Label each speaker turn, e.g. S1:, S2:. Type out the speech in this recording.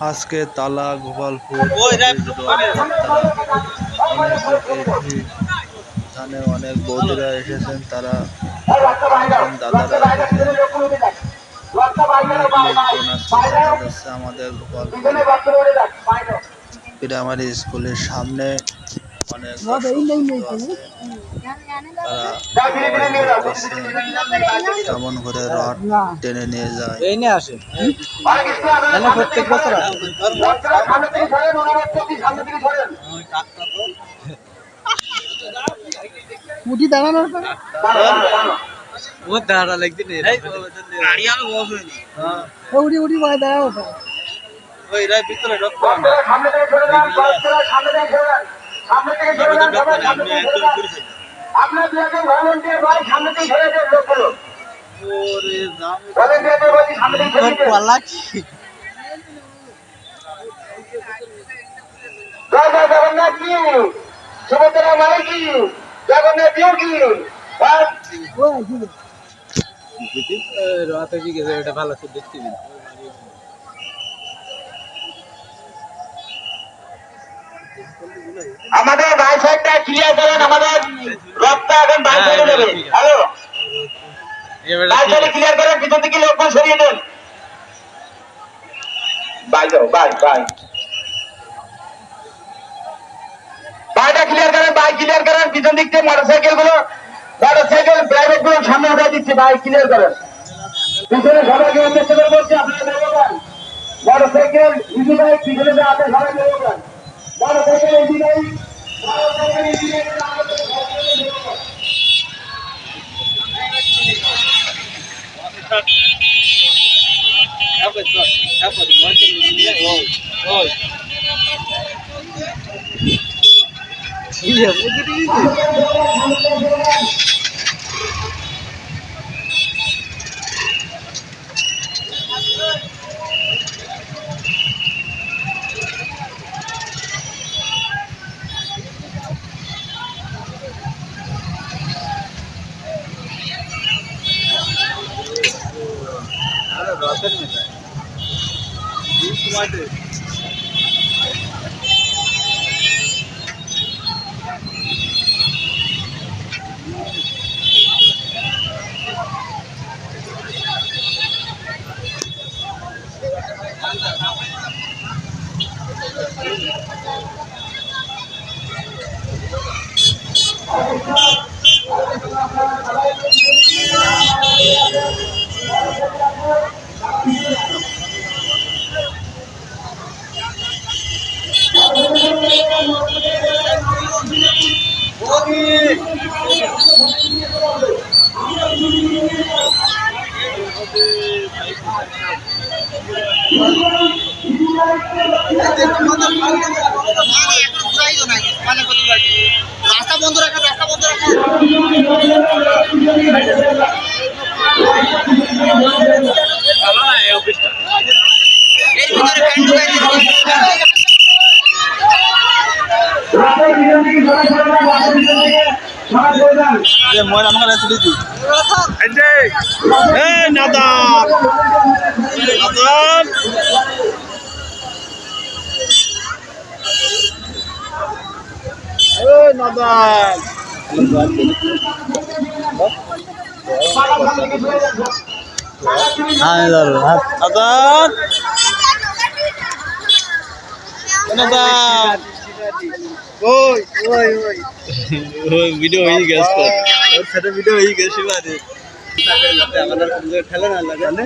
S1: আজকে তালা গোপালপুর অনেক লোকের ভিড়। এখানে অনেক বৌদিরা এসেছেন, তারা দাদারা এসেছেন, অনেক লোকজন আজকে দেখা যাচ্ছে আমাদের গোপালপুর প্রাইমারি স্কুলের সামনে। অনেক দর্শক আছে, তারা দেখতেছে কেমন করে রড টেনে নিয়ে যায়।
S2: এই নিয়ে আসে প্রত্যেক বছর আসে। উঠি দাঁড়ানোর ও দাঁড়া লাগছে উঠি উঠি ভাই দাঁড়াও ওই রায় ভিতরে রক্ত আপনার দু একজন ভলান্টিয়ার ভাই সামনে থেকে ঘুরে যান লোকগুলো। ওরে জাম ভলান্টিয়ারদের বলি সামনে থেকে ঘুরে যান। জয় জয় জগন্নাথ কি সুভদ্রা মায়ের কি জগন্নাথ দেব কি রাতে কি গেছে এটা ভালো করে দেখতে দিন। আমাদের বাই সাইডটা ক্লিয়ার করেন, আমাদের রথটা এখন বাই সাইডে যাবে। হ্যালো বাই সাইডে ক্লিয়ার করেন, পিছন থেকে লোকজন সরিয়ে দেন। বাই যাও বাই বাই বাইটা ক্লিয়ার করেন, বাই ক্লিয়ার করেন, পিছন দিক থেকে মোটরসাইকেল প্রাইভেট গুলো সামনে উঠে দিচ্ছে। বাই ক্লিয়ার করেন, পিছনে সবাইকে চেষ্টা করে বলছি আপনারা বেরোবেন। মোটরসাইকেল ইজি বাইক পিছনে আপনি সবাই বেরোবেন। মোটরসাইকেল ইজি বাইক রাস্তা বন্ধ রাখা, রাস্তা বন্ধ রাখা। ভিডিও হয়ে গেছে, ওর সাথে ভিডিও হয়ে গেছে। আমাদের খেলা না লাগে।